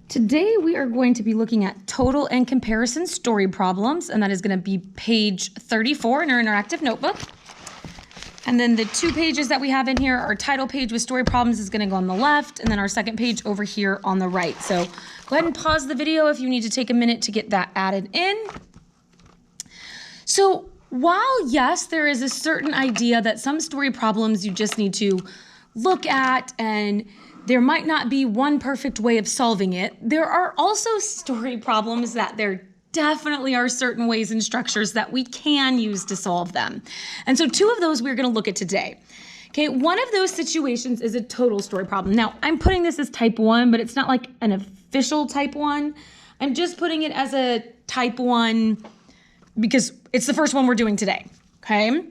Today we are going to be looking at total and comparison story problems, and that is going to be page 34 in our interactive notebook. And then the two pages that we have in here, our title page with story problems is going to go on the left, and then our second page over here on the right. So go ahead and pause the video if you need to take a minute to get that added in. So while yes, there is a certain idea that some story problems you just need to look at and there might not be one perfect way of solving it, there are also story problems that there definitely are certain ways and structures that we can use to solve them. And so two of those we're going to look at today. Okay, one of those situations is a total story problem. Now, I'm putting this as type 1, but it's not like an official type 1. I'm just putting it as a type 1 because it's the first one we're doing today, okay?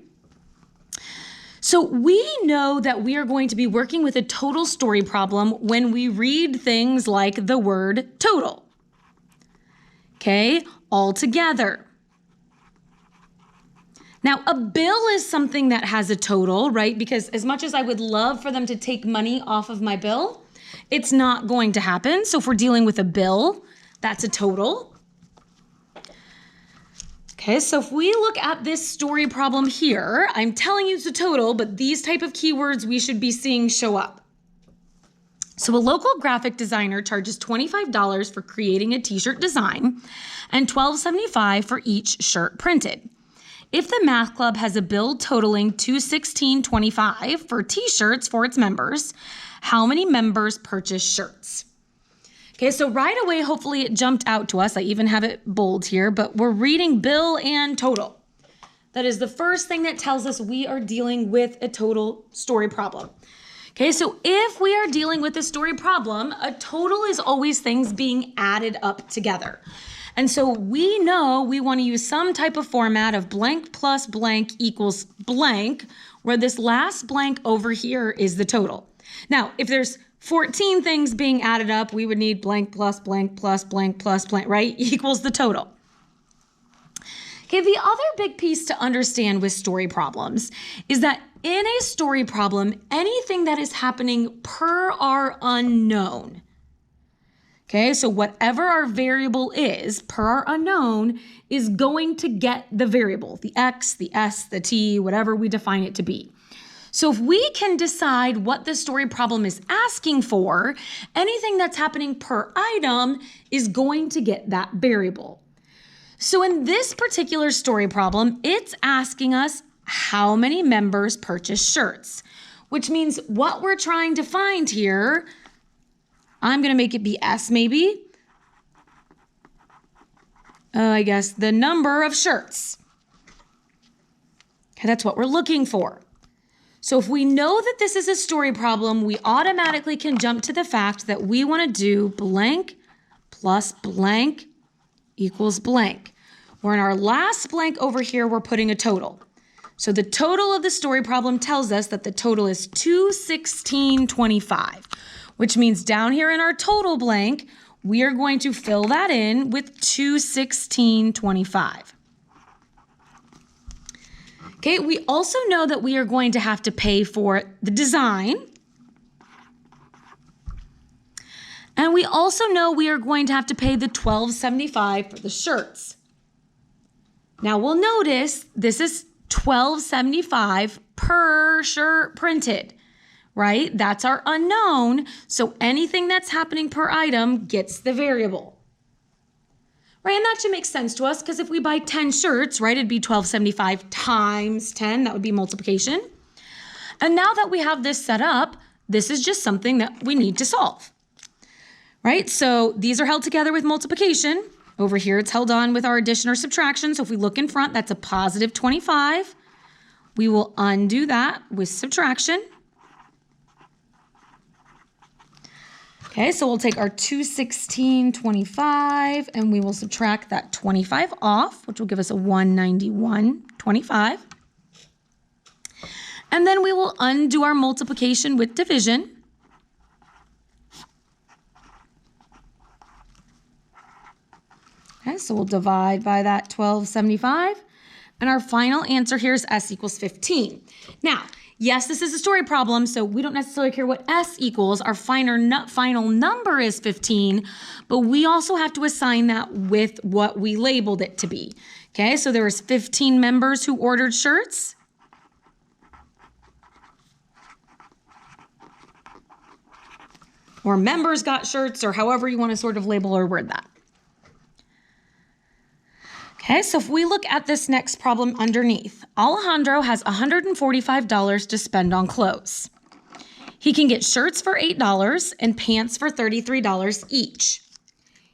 So we know that we are going to be working with a total story problem when we read things like the word total. Okay, all together. Now, a bill is something that has a total, right? Because as much as I would love for them to take money off of my bill, it's not going to happen. So if we're dealing with a bill, that's a total. Okay, so if we look at this story problem here, I'm telling you it's a total, but these type of keywords we should be seeing show up. So a local graphic designer charges $25 for creating a t-shirt design and $12.75 for each shirt printed. If the math club has a bill totaling $216.25 for t-shirts for its members, how many members purchase shirts? Okay, so right away, hopefully it jumped out to us. I even have it bold here, but we're reading bill and total. That is the first thing that tells us we are dealing with a total story problem. Okay, so if we are dealing with a story problem, a total is always things being added up together. And so we know we want to use some type of format of blank plus blank equals blank, where this last blank over here is the total. Now, if there's 14 things being added up, we would need blank plus blank plus blank plus blank, right? Equals the total. Okay, the other big piece to understand with story problems is that in a story problem, anything that is happening per our unknown, okay, so whatever our variable is per our unknown is going to get the variable, the x, the s, the t, whatever we define it to be. So if we can decide what the story problem is asking for, anything that's happening per item is going to get that variable. So in this particular story problem, it's asking us how many members purchase shirts, which means what we're trying to find here, I'm going to make it be S maybe. I guess the number of shirts. Okay, that's what we're looking for. So if we know that this is a story problem, we automatically can jump to the fact that we want to do blank plus blank equals blank. Where in our last blank over here, we're putting a total. So the total of the story problem tells us that the total is $216.25, which means down here in our total blank, we are going to fill that in with $216.25. Okay, we also know that we are going to have to pay for the design. And we also know we are going to have to pay the $12.75 for the shirts. Now we'll notice this is $12.75 per shirt printed, right? That's our unknown. So anything that's happening per item gets the variable. Right, and that should make sense to us because if we buy 10 shirts, right, it'd be $12.75 times 10. That would be multiplication. And now that we have this set up, this is just something that we need to solve. Right, so these are held together with multiplication. Over here, it's held on with our addition or subtraction. So if we look in front, that's a positive 25. We will undo that with subtraction. Okay, so we'll take our $216.25 and we will subtract that 25 off, which will give us a $191.25. And then we will undo our multiplication with division. Okay, so we'll divide by that $12.75. And our final answer here is S equals 15. Now, Yes, this is a story problem, so we don't necessarily care what S equals. Our final number is 15, but we also have to assign that with what we labeled it to be. Okay, so there was 15 members who ordered shirts. Or members got shirts, or however you want to sort of label or word that. Okay, so if we look at this next problem underneath, Alejandro has $145 to spend on clothes. He can get shirts for $8 and pants for $33 each.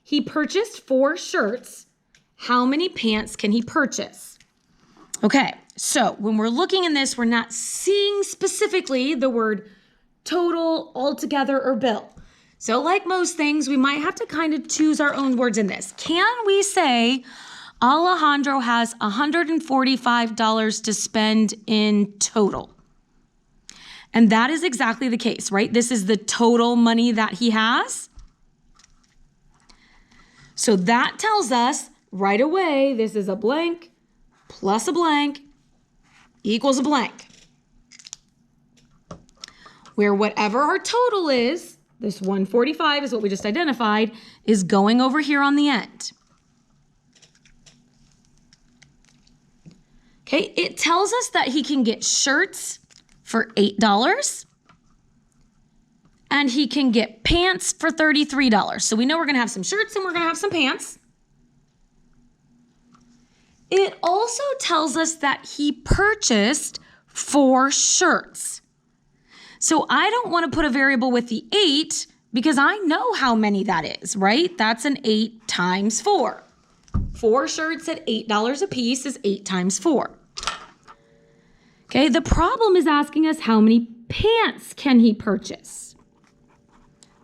He purchased 4 shirts. How many pants can he purchase? Okay, so when we're looking in this, we're not seeing specifically the word total, altogether, or bill. So like most things, we might have to kind of choose our own words in this. Can we say Alejandro has $145 to spend in total? And that is exactly the case, right? This is the total money that he has. So that tells us right away, this is a blank plus a blank equals a blank. Where whatever our total is, this 145 is what we just identified, is going over here on the end. Okay, it tells us that he can get shirts for $8 and he can get pants for $33. So we know we're gonna have some shirts and we're gonna have some pants. It also tells us that he purchased 4 shirts. So I don't want to put a variable with the 8 because I know how many that is, right? That's an 8 times 4. 4 shirts at $8 a piece is 8 times 4. Okay, the problem is asking us how many pants can he purchase?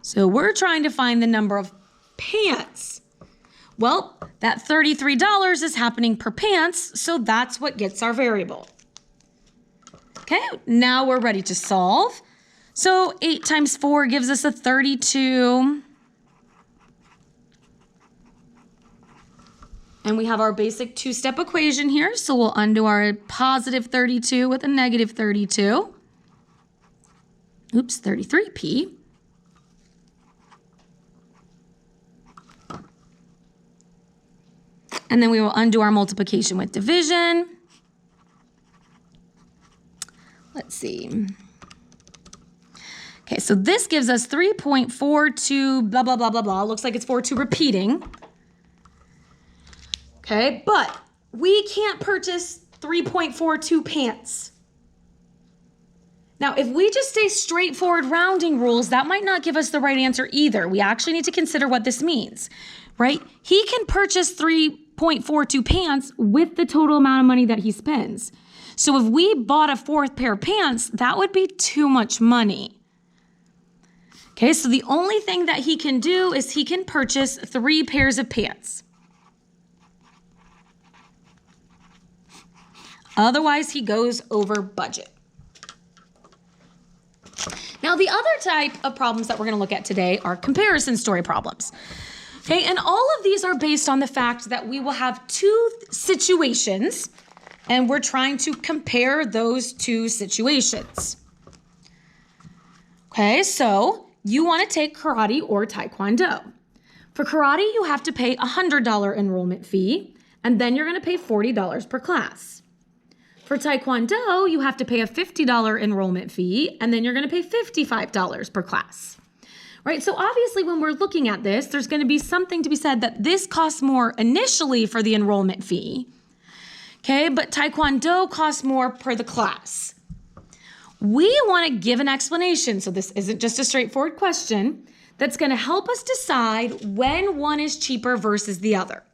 So we're trying to find the number of pants. Well, that $33 is happening per pants, so that's what gets our variable. Okay, now we're ready to solve. So 8 times 4 gives us a 32. And we have our basic 2-step equation here. So we'll undo our positive 32 with a negative 32. Oops, 33p. And then we will undo our multiplication with division. Let's see. Okay, so this gives us 3.42 blah, blah, blah, blah, blah. Looks like it's 42 repeating. Okay, but we can't purchase 3.42 pants. Now, if we just say straightforward rounding rules, that might not give us the right answer either. We actually need to consider what this means, right? He can purchase 3.42 pants with the total amount of money that he spends. So if we bought a 4th pair of pants, that would be too much money. Okay, so the only thing that he can do is he can purchase 3 pairs of pants. Otherwise, he goes over budget. Now, the other type of problems that we're going to look at today are comparison story problems. Okay, and all of these are based on the fact that we will have 2 situations, and we're trying to compare those 2 situations. Okay, so you want to take karate or taekwondo. For karate, you have to pay a $100 enrollment fee, and then you're going to pay $40 per class. For taekwondo, you have to pay a $50 enrollment fee, and then you're going to pay $55 per class. Right? So obviously, when we're looking at this, there's going to be something to be said that this costs more initially for the enrollment fee. Okay, but taekwondo costs more per the class. We want to give an explanation, so this isn't just a straightforward question, that's going to help us decide when one is cheaper versus the other.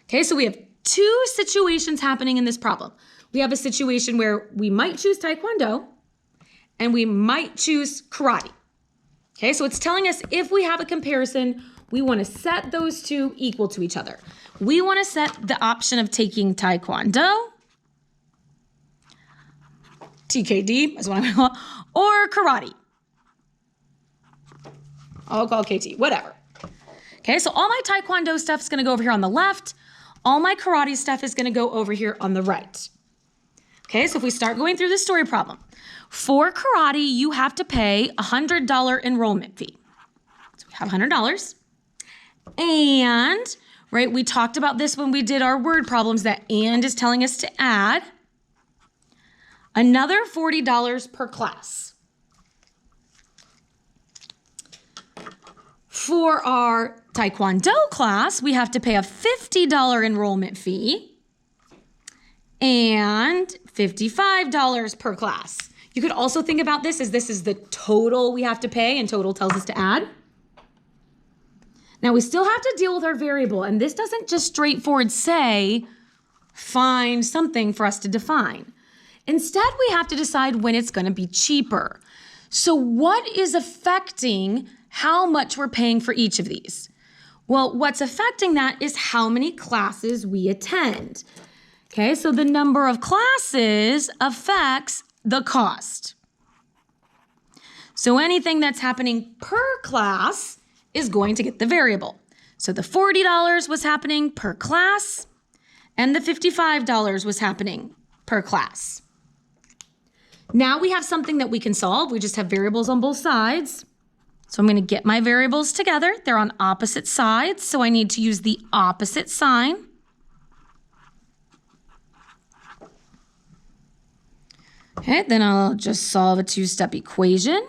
Okay, so we have 2 situations happening in this problem. We have a situation where we might choose taekwondo and we might choose karate. Okay, so it's telling us if we have a comparison, we want to set those 2 equal to each other. We want to set the option of taking taekwondo, TKD is what I'm calling, or karate. I'll call KT, whatever. Okay, so all my taekwondo stuff is going to go over here on the left. All my karate stuff is going to go over here on the right. Okay, so if we start going through the story problem, for karate, you have to pay a $100 enrollment fee. So we have $100. And, right, we talked about this when we did our word problems, that and is telling us to add another $40 per class. For our Taekwondo class, we have to pay a $50 enrollment fee and $55 per class. You could also think about this as this is the total we have to pay, and total tells us to add. Now we still have to deal with our variable, and this doesn't just straightforward say, find something for us to define. Instead, we have to decide when it's going to be cheaper. So what is affecting how much we're paying for each of these? Well, what's affecting that is how many classes we attend. Okay, so the number of classes affects the cost. So anything that's happening per class is going to get the variable. So the $40 was happening per class, and the $55 was happening per class. Now we have something that we can solve. We just have variables on both sides. So I'm going to get my variables together. They're on opposite sides, so I need to use the opposite sign. Okay, then I'll just solve a two-step equation.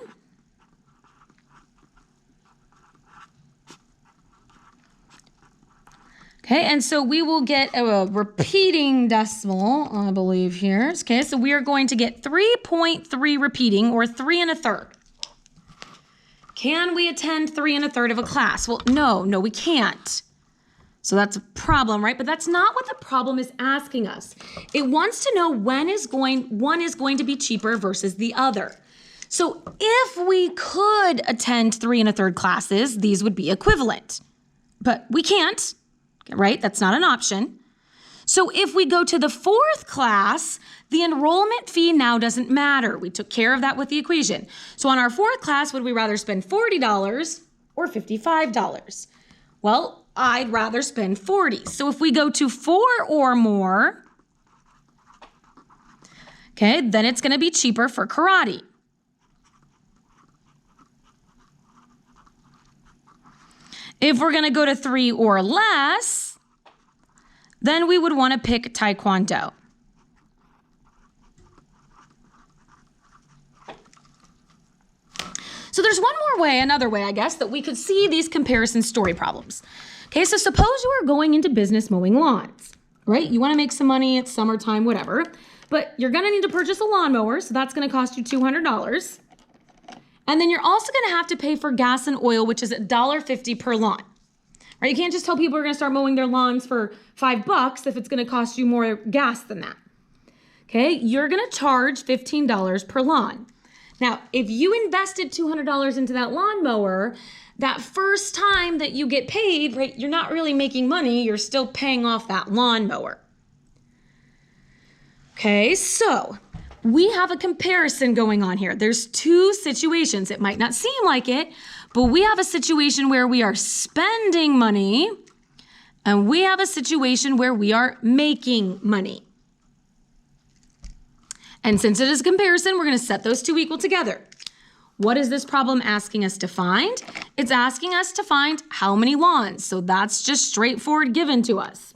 Okay, and so we will get a repeating decimal, I believe here. Okay, so we are going to get 3.3 repeating, or 3 1/3. Can we attend 3 1/3 of a class? Well, no, we can't. So that's a problem, right? But that's not what the problem is asking us. It wants to know one is going to be cheaper versus the other. So if we could attend 3 1/3 classes, these would be equivalent. But we can't, right? That's not an option. So if we go to the fourth class, the enrollment fee now doesn't matter. We took care of that with the equation. So on our fourth class, would we rather spend $40 or $55? Well, I'd rather spend $40. So if we go to 4 or more, okay, then it's going to be cheaper for karate. If we're going to go to 3 or less, then we would want to pick Taekwondo. So there's one more way, another way, I guess, that we could see these comparison story problems. Okay, so suppose you are going into business mowing lawns, right? You want to make some money, it's summertime, whatever, but you're going to need to purchase a lawnmower, so that's going to cost you $200. And then you're also going to have to pay for gas and oil, which is $1.50 per lawn. Right? You can't just tell people you're going to start mowing their lawns for $5 if it's going to cost you more gas than that. Okay, you're going to charge $15 per lawn. Now, if you invested $200 into that lawnmower, that first time that you get paid, right, you're not really making money, you're still paying off that lawnmower. Okay, so we have a comparison going on here. There's two situations. It might not seem like it, but we have a situation where we are spending money, and we have a situation where we are making money. And since it is a comparison, we're going to set those two equal together. What is this problem asking us to find? It's asking us to find how many lawns. So that's just straightforward given to us.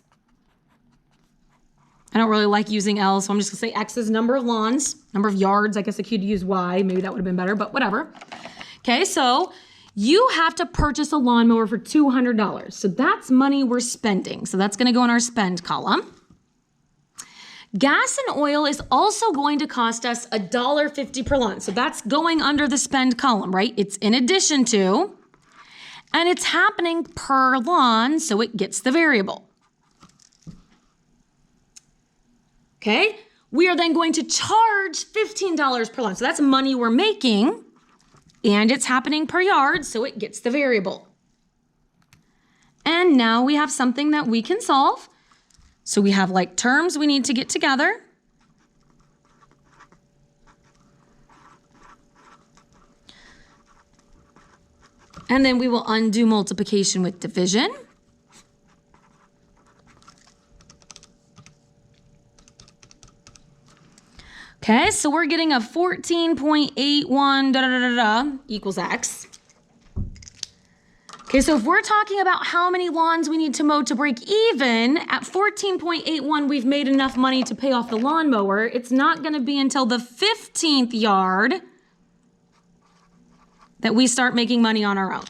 I don't really like using L, so I'm just going to say X is number of lawns, number of yards. I guess I could use Y. Maybe that would have been better, but whatever. Okay, so you have to purchase a lawnmower for $200. So that's money we're spending. So that's going to go in our spend column. Gas and oil is also going to cost us $1.50 per lawn. So that's going under the spend column, right? It's in addition to, and it's happening per lawn, so it gets the variable. Okay, we are then going to charge $15 per lawn. So that's money we're making, and it's happening per yard, so it gets the variable. And now we have something that we can solve. So we have like terms we need to get together. And then we will undo multiplication with division. Okay, so we're getting a 14.81 equals X. Okay, so if we're talking about how many lawns we need to mow to break even, at 14.81, we've made enough money to pay off the lawnmower. It's not going to be until the 15th yard that we start making money on our own.